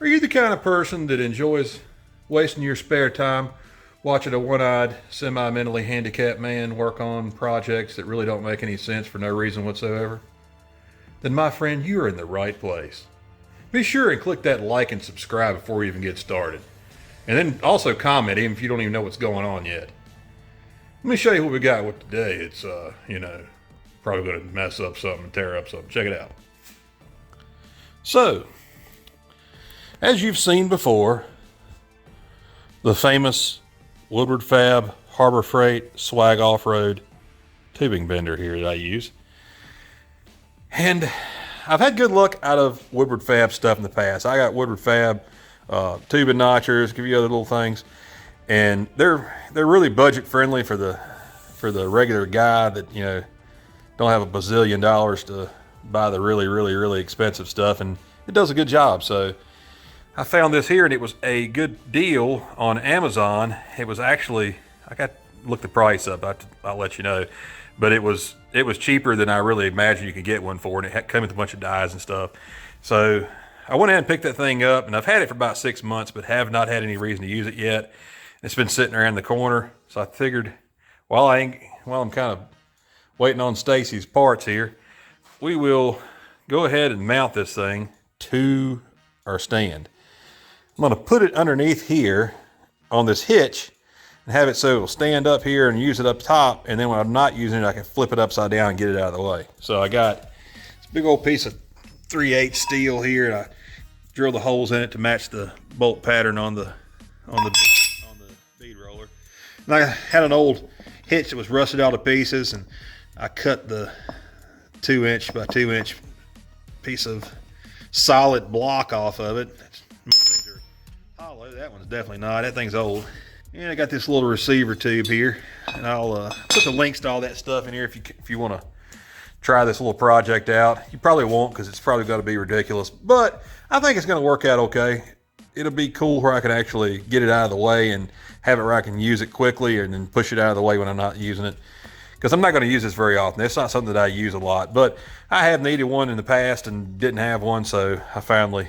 Are you the kind of person that enjoys wasting your spare time watching a one-eyed, semi-mentally handicapped man work on projects that really don't make any sense for no reason whatsoever? Then my friend, you are in the right place. Be sure and click that like and subscribe before we even get started. And then also comment even if you don't even know what's going on yet. Let me show you what we got with today. It's, probably going to mess up something, tear up something. Check it out. So, as you've seen before, the famous Woodward Fab Harbor Freight Swag Offroad tubing bender here that I use. And I've had good luck out of Woodward Fab stuff in the past. I got Woodward Fab tubing notchers, give you other little things, and they're really budget friendly for the regular guy that don't have a bazillion dollars to buy the really expensive stuff, and it does a good job. So I found this here, and it was a good deal on Amazon. It was actually, I got to look the price up. I'll let you know, but it was cheaper than I really imagined you could get one for, and it came with a bunch of dies and stuff. So I went ahead and picked that thing up, and I've had it for about 6 months, but have not had any reason to use it yet. It's been sitting around the corner, so I figured while I'm kind of waiting on Stacy's parts here, we will go ahead and mount this thing to our stand. I'm going to put it underneath here on this hitch and have it so it'll stand up here and use it up top, and then when I'm not using it, I can flip it upside down and get it out of the way. So I got this big old piece of 3/8 steel here, and I drilled the holes in it to match the bolt pattern on the bead roller. And I had an old hitch that was rusted all to pieces, and I cut the 2" by 2" piece of solid block off of it. Most things are hollow. That one's definitely not. That thing's old. And I got this little receiver tube here, and I'll put the links to all that stuff in here if you want to try this little project out. You probably won't, because it's probably got to be ridiculous, but I think it's going to work out okay. It'll be cool where I can actually get it out of the way and have it where I can use it quickly and then push it out of the way when I'm not using it. Because I'm not going to use this very often. It's not something that I use a lot, but I have needed one in the past and didn't have one, so I finally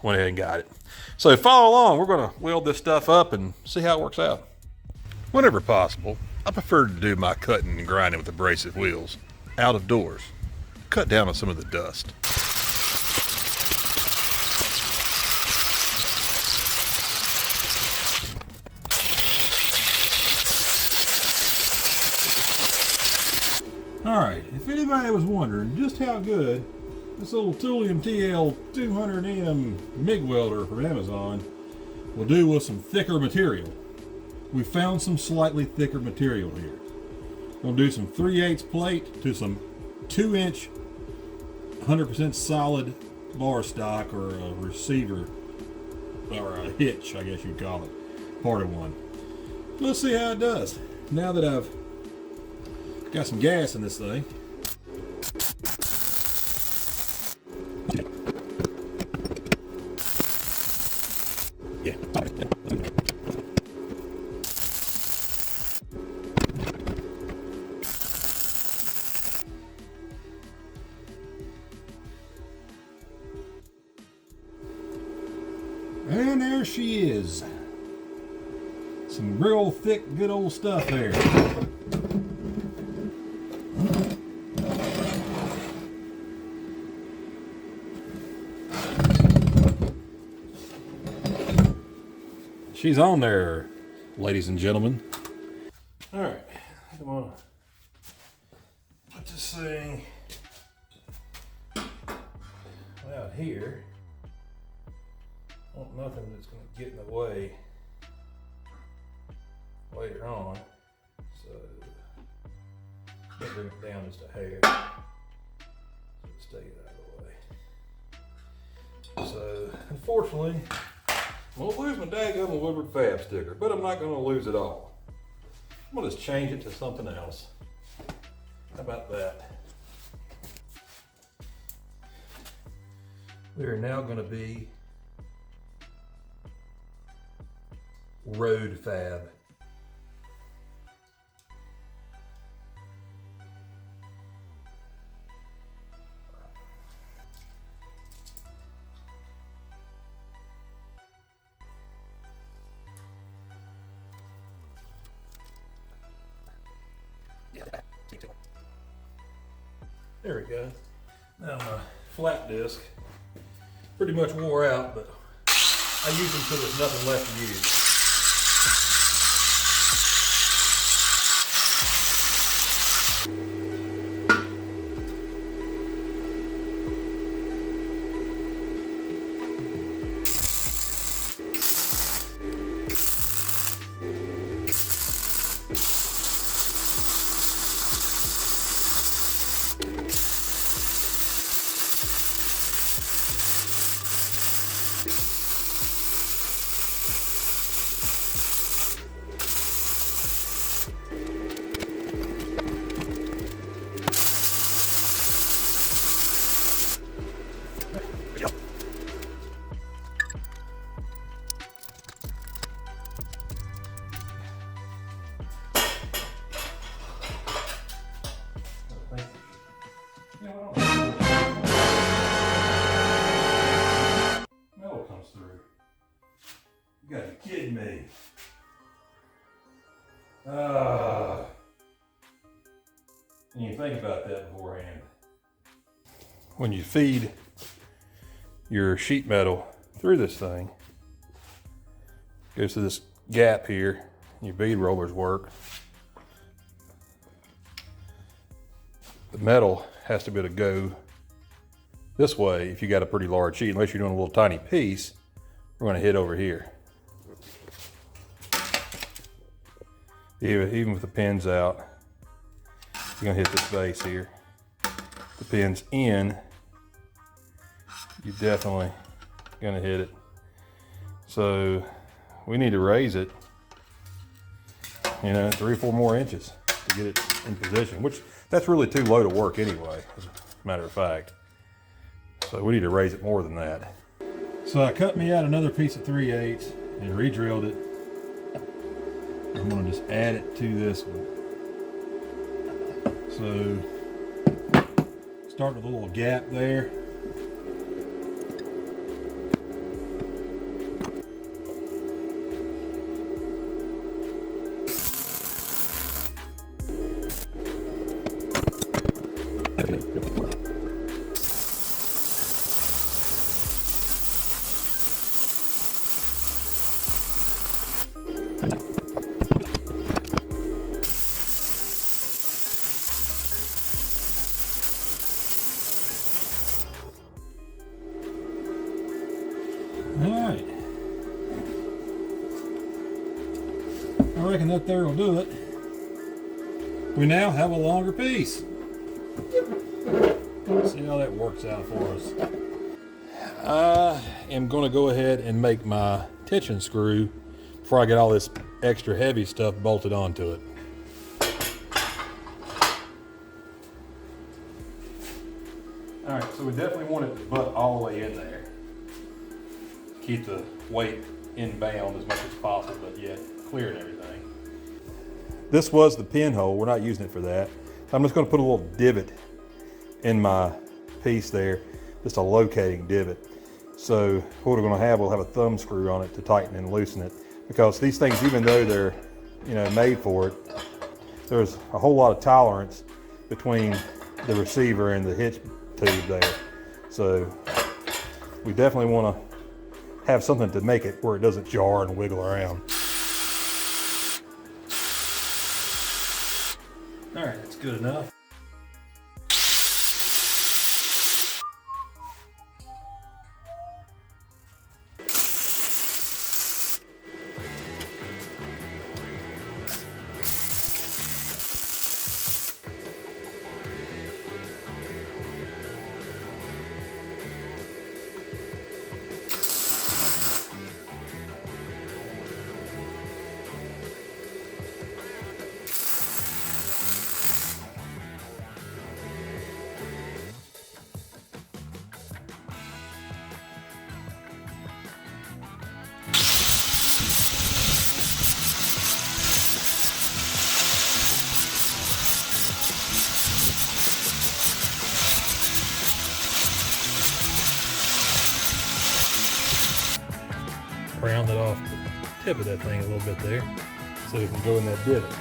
went ahead and got it. So follow along. We're going to weld this stuff up and see how it works out. Whenever possible, I prefer to do my cutting and grinding with abrasive wheels out of doors. Cut down on some of the dust. Alright, if anybody was wondering just how good this little Thulium TL 200M MIG welder from Amazon will do with some thicker material, we found some slightly thicker material here. We'll do some 3/8 plate to some 2" 100% solid bar stock, or a receiver, or a hitch, I guess you'd call it, part of one. Let's see how it does. Now that I've got some gas in this thing. Yeah. And there she is. Some real thick, good old stuff there. She's on there, ladies and gentlemen. All right, I'm gonna put this thing out here. I want nothing that's gonna get in the way later on. So bring it down just a hair so it stays out of the way. So unfortunately, I'm going to lose my daggum Woodward Fab sticker, but I'm not going to lose it all. I'm going to just change it to something else. How about that? We are now going to be Road Fab. There we go. Now my flat disc pretty much wore out, but I use them till there's nothing left to use. Metal comes through. You gotta be kidding me. You think about that beforehand. When you feed your sheet metal through this thing, it goes to this gap here, your bead rollers work. The metal has to be able to go this way if you got a pretty large sheet. Unless you're doing a little tiny piece, we're going to hit over here. Even with the pins out, you're going to hit this base here. The pins in, you're definitely going to hit it. So we need to raise it, 3 or 4 more inches to get it in position, which that's really too low to work anyway, as a matter of fact. So we need to raise it more than that. So I cut me out another piece of 3/8 and re-drilled it. I'm going to just add it to this one. So start with a little gap there. Alright, I reckon that there will do it. We now have a longer piece. Let's see how that works out for us. I am going to go ahead and make my tension screw before I get all this extra heavy stuff bolted onto it. Alright, so we definitely want it to butt all the way in there. Keep the weight inbound as much as possible, but yet clearing everything. This was the pinhole. We're not using it for that. I'm just going to put a little divot in my piece there, just a locating divot. So what we're going to have, we'll have a thumb screw on it to tighten and loosen it, because these things, even though they're made for it, there's a whole lot of tolerance between the receiver and the hitch tube there. So we definitely want to have something to make it where it doesn't jar and wiggle around. All right, that's good enough. Round it off the tip of that thing a little bit there so it can go in that divot.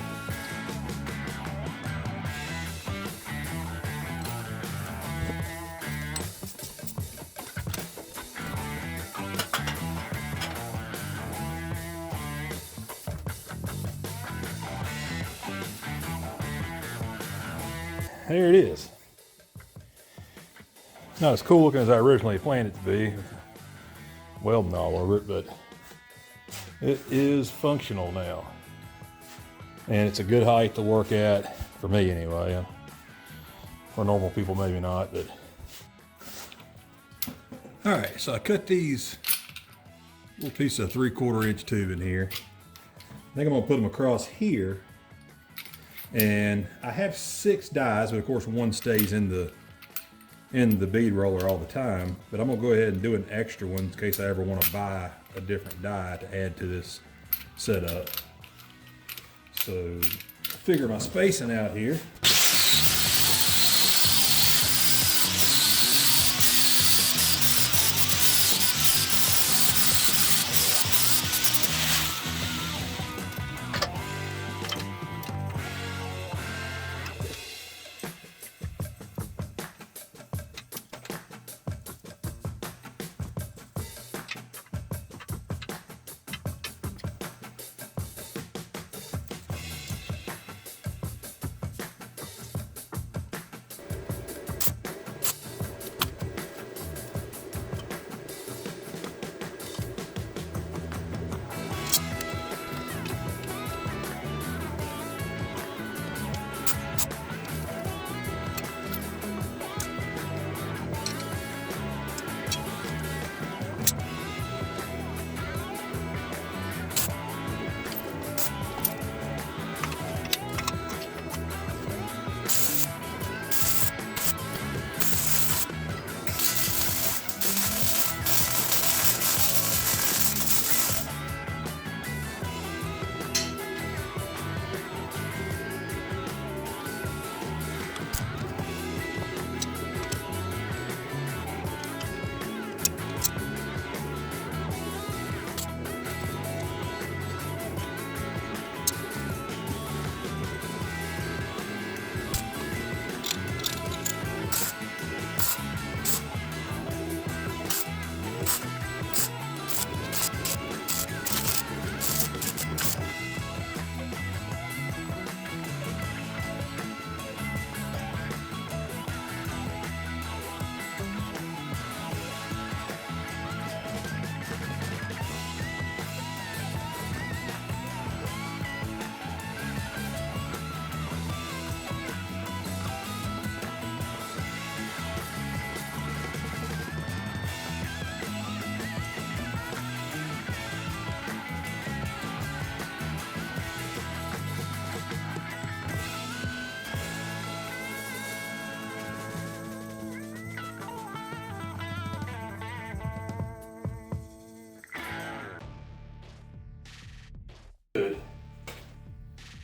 there it is. Not as cool looking as I originally planned it to be, welding all over it, but it is functional now. And it's a good height to work at, for me anyway. For normal people, maybe not, but. All right, so I cut these little piece of 3/4 inch tube in here. I think I'm gonna put them across here. And I have 6 dies, but of course one stays in the bead roller all the time. But I'm gonna go ahead and do an extra one in case I ever wanna buy a different die to add to this setup. So figure my spacing out here.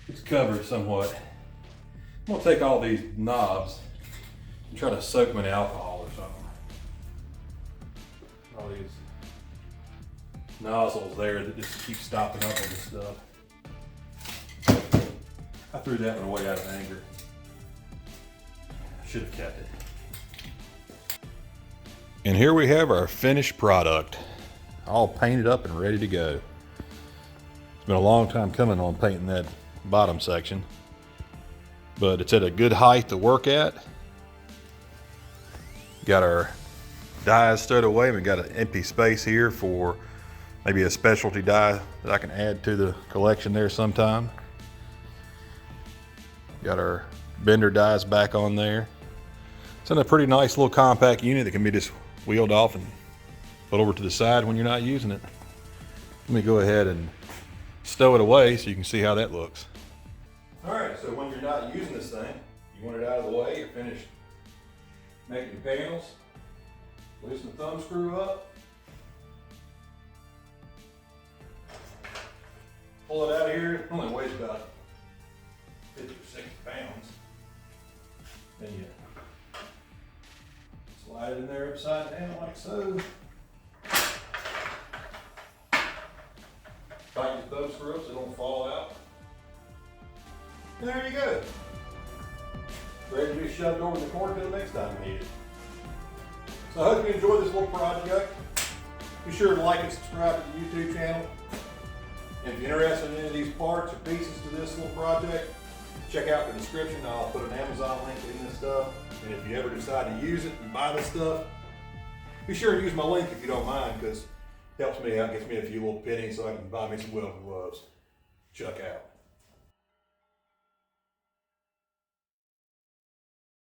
It's covered somewhat. I'm gonna take all these knobs and try to soak them in alcohol or something. All these nozzles there that just keep stopping up on this stuff. I threw that one away out of anger. I should have kept it. And here we have our finished product, all painted up and ready to go. It's been a long time coming on painting that bottom section, but it's at a good height to work at. Got our dies stowed away. We got an empty space here for maybe a specialty die that I can add to the collection there sometime. Got our bender dies back on there. It's in a pretty nice little compact unit that can be just wheeled off and put over to the side when you're not using it. Let me go ahead and stow it away so you can see how that looks. All right, so when you're not using this thing, you want it out of the way, you're finished making your panels, loosen the thumb screw up, pull it out of here. It only weighs about 50 or 60 pounds. Then you slide it in there upside down like so. Tighten your thumb screw up so it don't fall out. And there you go. Ready to be shoved over the corner till the next time you need it. So I hope you enjoyed this little project. Be sure to like and subscribe to the YouTube channel. And if you're interested in any of these parts or pieces to this little project, check out the description. I'll put an Amazon link in this stuff. And if you ever decide to use it and buy this stuff, be sure to use my link if you don't mind, because it helps me out, gets me a few little pennies so I can buy me some welding gloves. Chuck out.